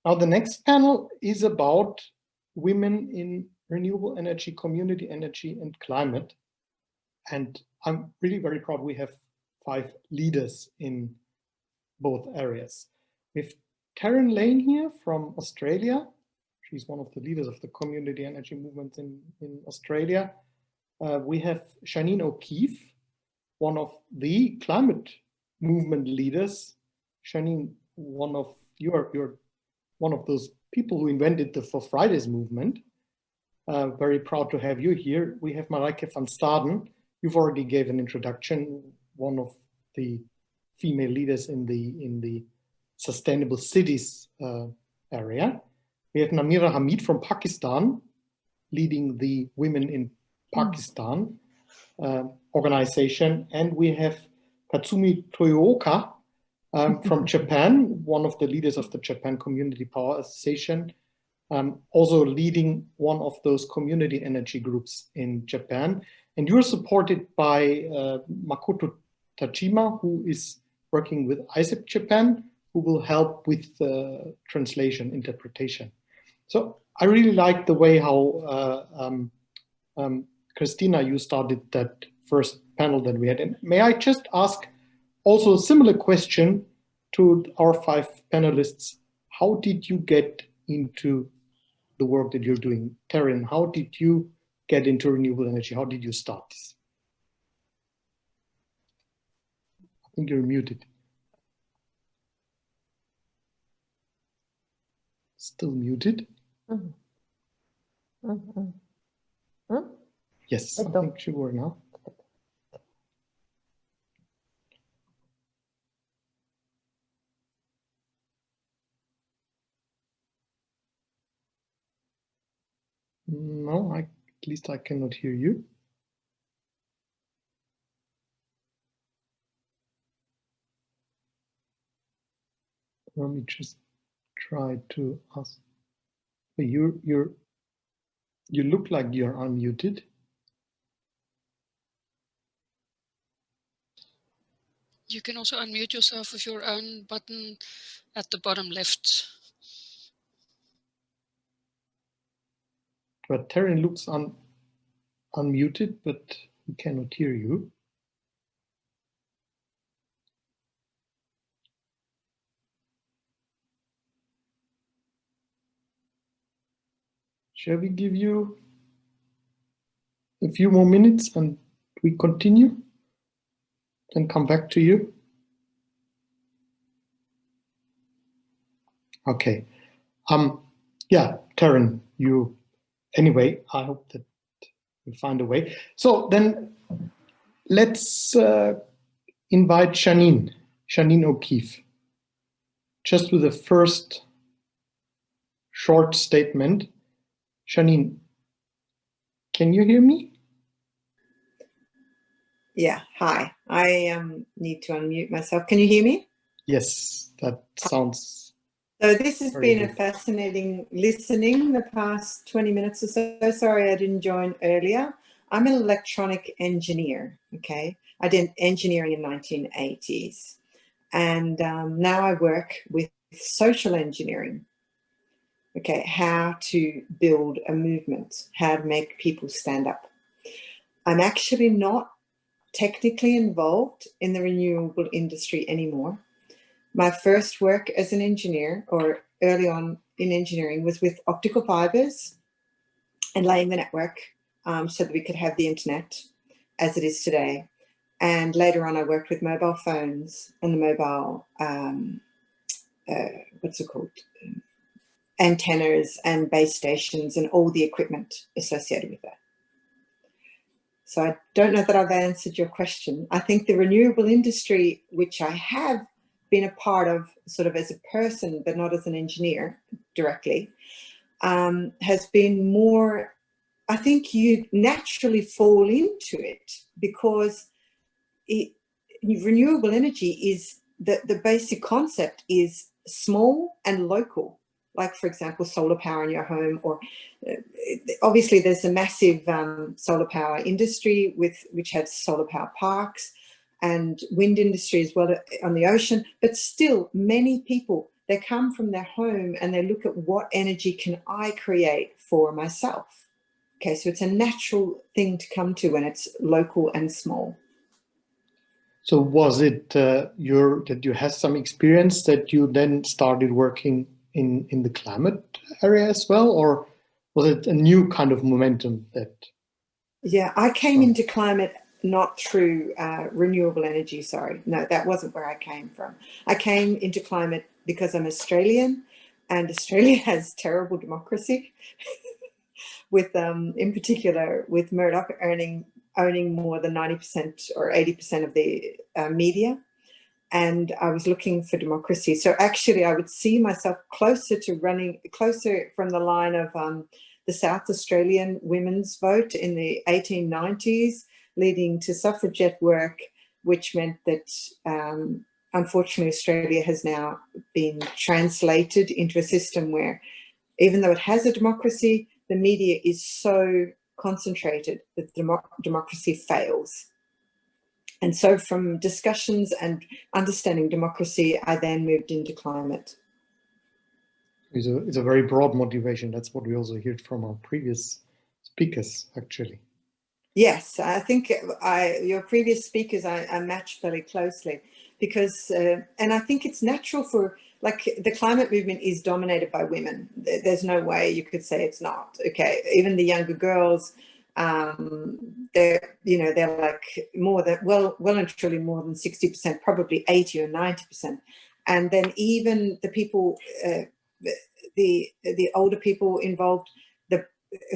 Now the next panel is about women in renewable energy, community energy, and climate. And I'm really very proud we have 5 leaders in both areas. We have Taryn Lane here from Australia. She's one of the leaders of the community energy movement in Australia. We have Janine O'Keeffe, one of the climate movement leaders. Janine, you're one of those people who invented the For Fridays movement. Very proud to have you here. We have Maryke van Staden. You've already gave an introduction, one of the female leaders in the sustainable cities area. We have Namira Hamid from Pakistan, leading the Women in Pakistan organization. And we have Katsumi Toyoka from Japan, one of the leaders of the Japan Community Power Association, also leading one of those community energy groups in Japan. And you're supported by Makoto Tajima, who is working with ICEP Japan, who will help with translation, interpretation. So I really like the way how Christina, you started that first panel that we had. And may I just ask also a similar question to our 5 panelists? How did you get into the work that you're doing? Taryn, how did you get into renewable energy? How did you start this? I think you're muted. Still muted? Yes, I think she were now. No, at least I cannot hear you. Let me just try to ask. You look like you're unmuted. You can also unmute yourself with your own button at the bottom left. But Terran looks unmuted, but we cannot hear you. Shall we give you a few more minutes and we continue and come back to you? Okay. Yeah, Taryn, anyway, I hope that we find a way. So then let's invite Janine O'Keeffe, just with the first short statement. Janine, can you hear me? Yeah, hi. I need to unmute myself. Can you hear me? Yes, that sounds. So this has been good. A fascinating listening the past 20 minutes or so. Sorry I didn't join earlier. I'm an electronic engineer, okay? I did engineering in the 1980s. And now I work with social engineering. Okay, how to build a movement, how to make people stand up. I'm actually not technically involved in the renewable industry anymore. My first work as an engineer, or early on in engineering, was with optical fibers and laying the network so that we could have the internet as it is today. And later on, I worked with mobile phones and the mobile, antennas and base stations and all the equipment associated with that. So I don't know that I've answered your question. I think the renewable industry, which I have been a part of sort of as a person, but not as an engineer directly, has been more, I think you naturally fall into it because renewable energy is, the basic concept is small and local. Like, for example, solar power in your home, or obviously there's a massive solar power industry which has solar power parks and wind industry as well on the ocean, but still many people, they come from their home and they look at what energy can I create for myself. Okay, so it's a natural thing to come to when it's local and small. So was it that you had some experience that you then started working in the climate area as well, or was it a new kind of momentum that? Yeah, I came into climate not through renewable energy, sorry. No, that wasn't where I came from. I came into climate because I'm Australian, and Australia has terrible democracy, with in particular with Murdoch owning more than 90% or 80% of the media. And I was looking for democracy. So actually I would see myself closer from the line of the South Australian women's vote in the 1890s, leading to suffragette work, which meant that unfortunately Australia has now been translated into a system where, even though it has a democracy, the media is so concentrated that democracy fails. And so from discussions and understanding democracy, I then moved into climate. It's a very broad motivation. That's what we also heard from our previous speakers, actually. Yes, I think your previous speakers I match fairly closely because, and I think it's natural for, like, the climate movement is dominated by women. There's no way you could say it's not. Okay, even the younger girls, they're like more than well and truly more than 60%, probably 80 or 90%. And then even the people, the older people involved,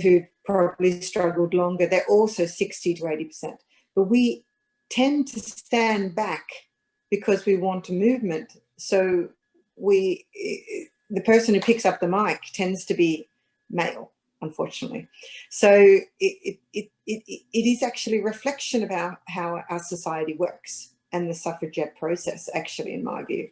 who probably struggled longer, they're also 60 to 80%. But we tend to stand back because we want a movement. So the person who picks up the mic tends to be male, unfortunately. So it is actually a reflection about how our society works and the suffragette process, actually, in my view.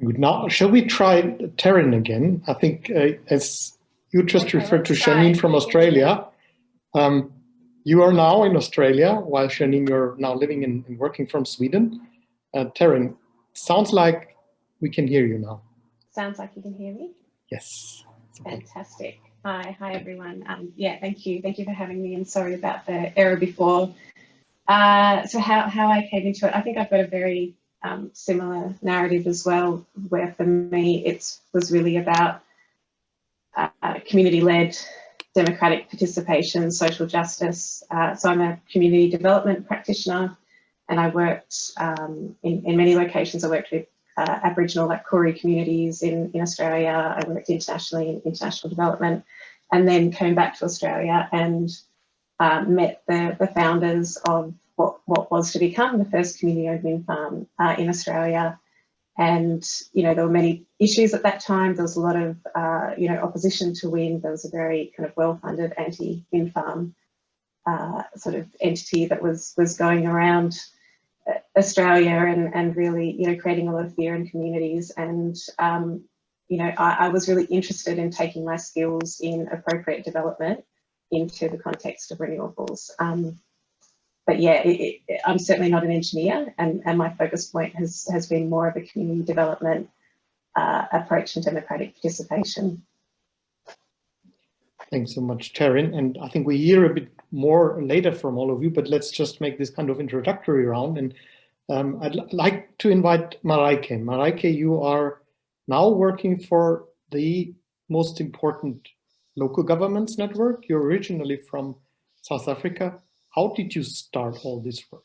Good. Now, shall we try Taryn again? I think as you just referred to Janine from Australia, you are now in Australia, while Janine, you're now living and working from Sweden. Taryn, sounds like we can hear you now. Sounds like you can hear me? Yes. Fantastic. Hi everyone. Yeah, thank you for having me, and sorry about the error before. So how I came into it, I think I've got a very similar narrative as well, where for me it was really about community-led democratic participation, social justice. So I'm a community development practitioner, and I worked in many locations. I worked with Aboriginal, like Koori communities in Australia. I worked internationally in international development, and then came back to Australia and met the founders of what was to become the first community-owned wind farm in Australia. And, there were many issues at that time. There was a lot of, opposition to wind. There was a very kind of well-funded anti-wind farm sort of entity that was going around Australia and really, creating a lot of fear in communities. And, I was really interested in taking my skills in appropriate development into the context of renewables. But yeah, I'm certainly not an engineer, and my focus point has been more of a community development approach and democratic participation. Thanks so much, Taryn. And I think we hear a bit more later from all of you, but let's just make this kind of introductory round. And I'd like to invite Maryke. Maryke, you are now working for the most important local governments network. You're originally from South Africa. How did you start all this work?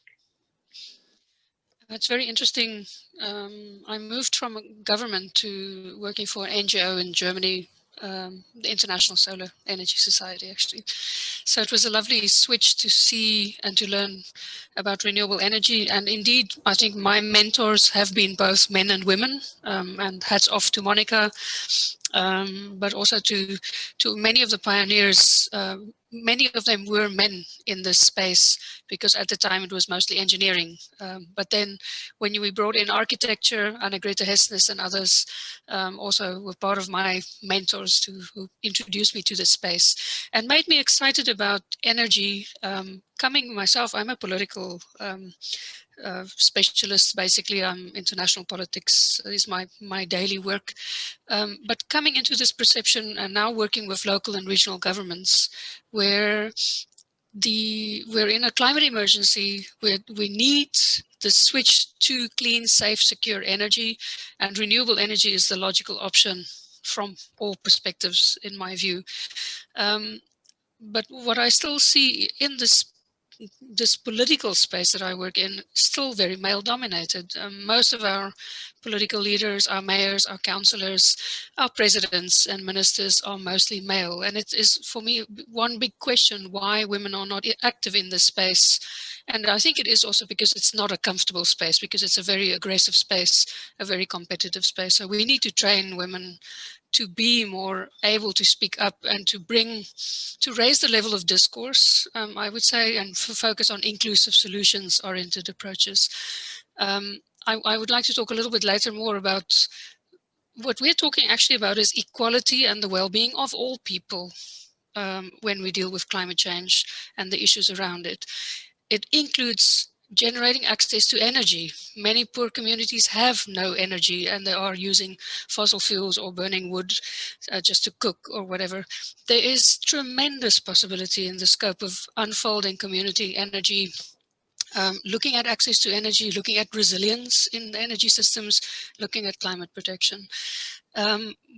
That's very interesting. I moved from government to working for an NGO in Germany, the International Solar Energy Society, actually. So it was a lovely switch to see and to learn about renewable energy. And indeed, I think my mentors have been both men and women, and hats off to Marika, but also to many of the pioneers. Many of them were men in this space, because at the time it was mostly engineering. But then when we brought in architecture, Anna-Greta Hessnes and others also were part of my mentors who introduced me to this space and made me excited about energy coming myself, I'm a political specialist. Basically, international politics is my daily work. But coming into this perception and now working with local and regional governments, where we're in a climate emergency where we need the switch to clean, safe, secure energy, and renewable energy is the logical option from all perspectives, in my view. But what I still see in this political space that I work in, still very male dominated. Most of our political leaders, our mayors, our councillors, our presidents and ministers are mostly male. And it is, for me, one big question why women are not active in this space. And I think it is also because it's not a comfortable space, because it's a very aggressive space, a very competitive space. So we need to train women to be more able to speak up and to raise the level of discourse, I would say, and focus on inclusive solutions-oriented approaches. I would like to talk a little bit later more about what we're talking actually about is equality and the well-being of all people when we deal with climate change and the issues around it. It includes generating access to energy. Many poor communities have no energy and they are using fossil fuels or burning wood just to cook or whatever. There is tremendous possibility in the scope of unfolding community energy, looking at access to energy, looking at resilience in the energy systems, looking at climate protection.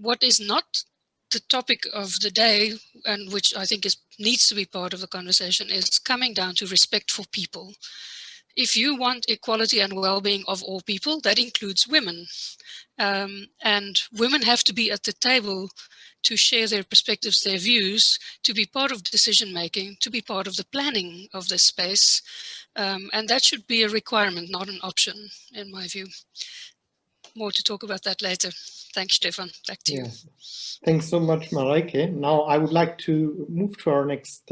What is not the topic of the day, and which I think needs to be part of the conversation, is coming down to respect for people. If you want equality and well-being of all people, that includes women. And women have to be at the table to share their perspectives, their views, to be part of decision-making, to be part of the planning of this space. And that should be a requirement, not an option, in my view. More to talk about that later. Thanks, Stefan. Back to you. Thanks so much, Maryke. Now I would like to move to our next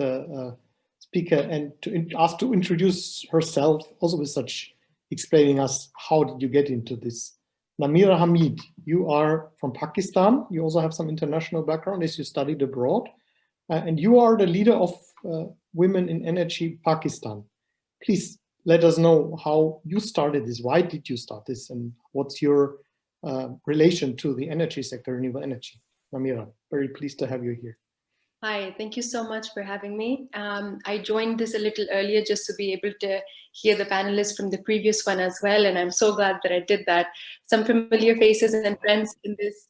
speaker and to ask to introduce herself, also with such explaining us how did you get into this. Namira Hamid, you are from Pakistan. You also have some international background as you studied abroad, and you are the leader of Women in Energy Pakistan. Please let us know how you started this. Why did you start this, and what's your relation to the energy sector, renewable energy? Namira, very pleased to have you here. Hi, thank you so much for having me. I joined this a little earlier just to be able to hear the panelists from the previous one as well, and I'm so glad that I did that. Some familiar faces and friends in this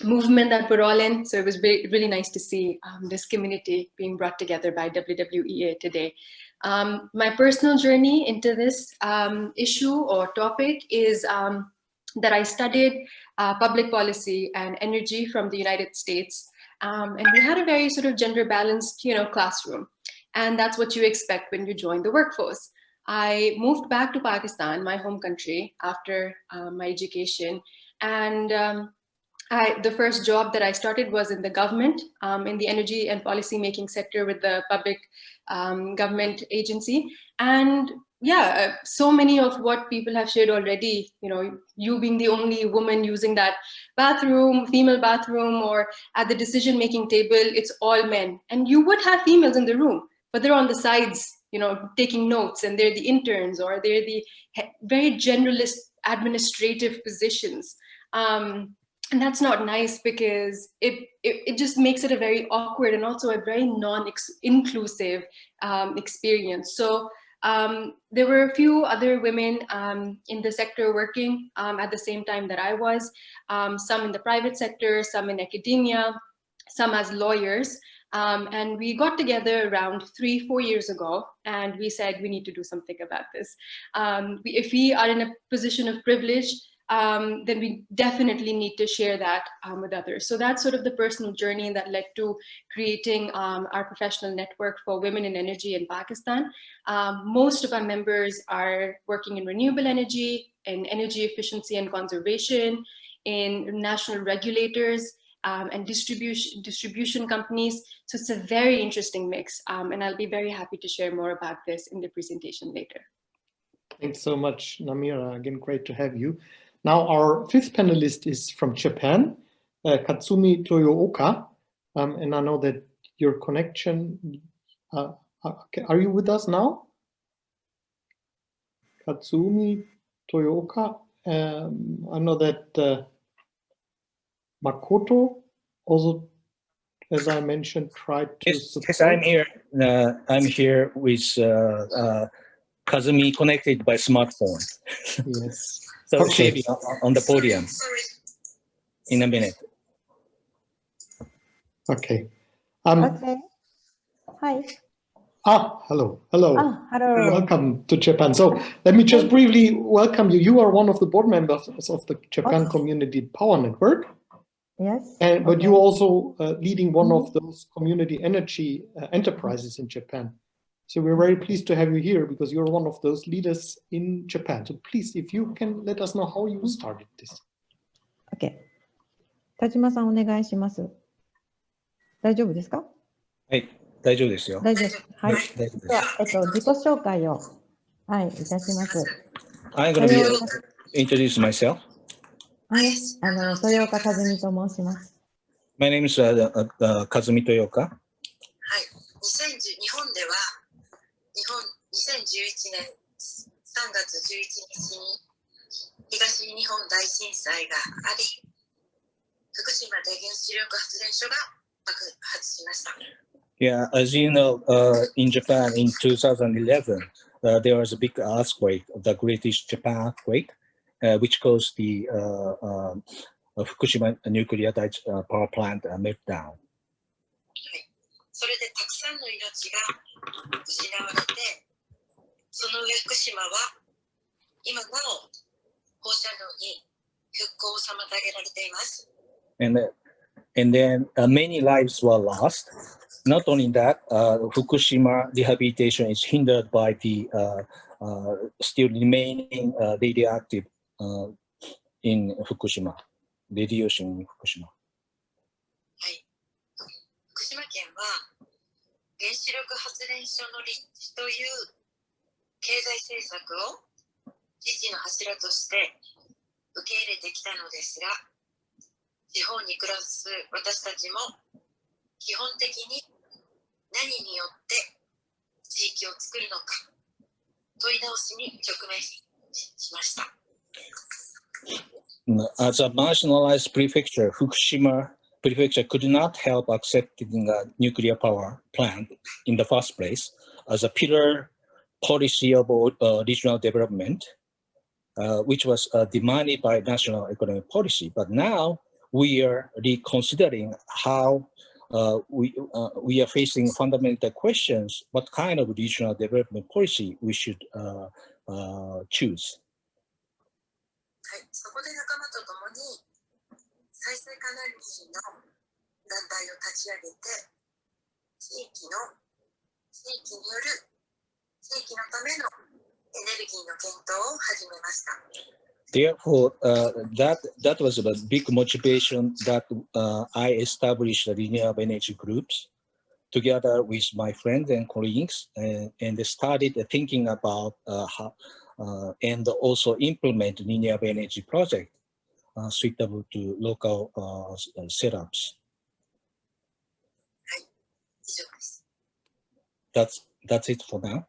movement that we're all in, so it was really nice to see this community being brought together by WWEA today. My personal journey into this issue or topic is that I studied public policy and energy from the United States. And we had a very sort of gender balanced, classroom. And that's what you expect when you join the workforce. I moved back to Pakistan, my home country, after my education. And the first job that I started was in the government, in the energy and policy making sector with the public government agency. And yeah, so many of what people have shared already, you being the only woman using that bathroom, female bathroom, or at the decision-making table, it's all men. And you would have females in the room, but they're on the sides, taking notes, and they're the interns, or they're the very generalist administrative positions. And that's not nice, because it just makes it a very awkward and also a very non-inclusive experience. So there were a few other women in the sector working at the same time that I was, some in the private sector, some in academia, some as lawyers. And we got together around 3-4 years ago, and we said we need to do something about this. If we are in a position of privilege, then we definitely need to share that with others. So that's sort of the personal journey that led to creating our professional network for women in energy in Pakistan. Most of our members are working in renewable energy, in energy efficiency and conservation, in national regulators, and distribution companies. So it's a very interesting mix, and I'll be very happy to share more about this in the presentation later. Thanks so much, Namira. Again, great to have you. Now, our fifth panelist is from Japan, Katsumi Toyoka, and I know that your connection, Okay, are you with us now? Katsumi Toyoka. I know that Makoto also, as I mentioned, tried to support. Yes, I'm here. I'm here with Kazumi connected by smartphone. Yes. So Okay. she'll be on the podium in a minute. Okay. Okay. Hi. Hello. Hello. Hello. Welcome to Japan. So let me just briefly welcome you. You are one of the board members of the Japan Community Power Network. Yes. But you also leading one of those community energy enterprises in Japan. So we're very pleased to have you here because you're one of those leaders in Japan. So please, if you can let us know how you started this. Okay. 田島さんお願いします。大丈夫ですか？はい、大丈夫ですよ。大丈夫。はい。大丈夫です。では、自己紹介を、はい、いたします。I'm going to introduce myself. はい、豊岡和美と申します。My name is Kazumi Toyoka. はい、日本では2011年3月11日に東日本大震災があり、福島で原子力発電所が爆発しました。Yeah, as you know, in Japan in 2011, there was a big earthquake, the Great Japan earthquake, which caused the Fukushima nuclear power plant meltdown. それでたくさんの命が失われて、その上福島は今なお放射能に復興を妨げられています。And then many lives were lost. Not only that, Fukushima rehabilitation is hindered by the still remaining radioactive in Fukushima, radiation in Fukushima. はい、福島県は原子力発電所の立地という経済政策を自治の柱として受け入れてきたのですが、地方に暮らす私たちも基本的に何によって地域を作るのか問い直しに直面しました。As a marginalized prefecture, Fukushima Prefecture could not help accepting a nuclear power plant in the first place as a pillar policy of regional development, which was demanded by national economic policy. But now we are reconsidering how we are facing fundamental questions, what kind of regional development policy we should choose. はい、そこで仲間と共に再生可能エネルギーの団体を立ち上げて、地域による地域のためのエネルギーの検討を始めました。Therefore, that was a big motivation that I established the renewable energy groups together with my friends and colleagues, and started thinking about how and also implement renewable energy project suitable to local setups. はい、以上です。That's it for now.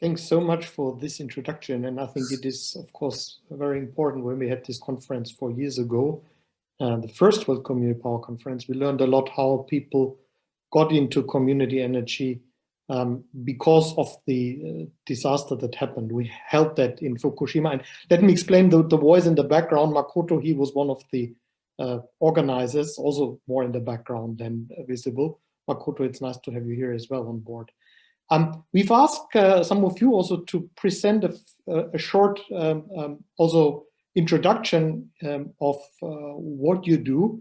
Thanks so much for this introduction. And I think it is, of course, very important. When we had this conference 4 years ago, the first World Community Power Conference, we learned a lot how people got into community energy because of the disaster that happened. We held that in Fukushima. And let me explain the voice in the background. Makoto, he was one of the organizers, also more in the background than visible. Makoto, it's nice to have you here as well on board. We've asked some of you also to present a short also introduction of what you do.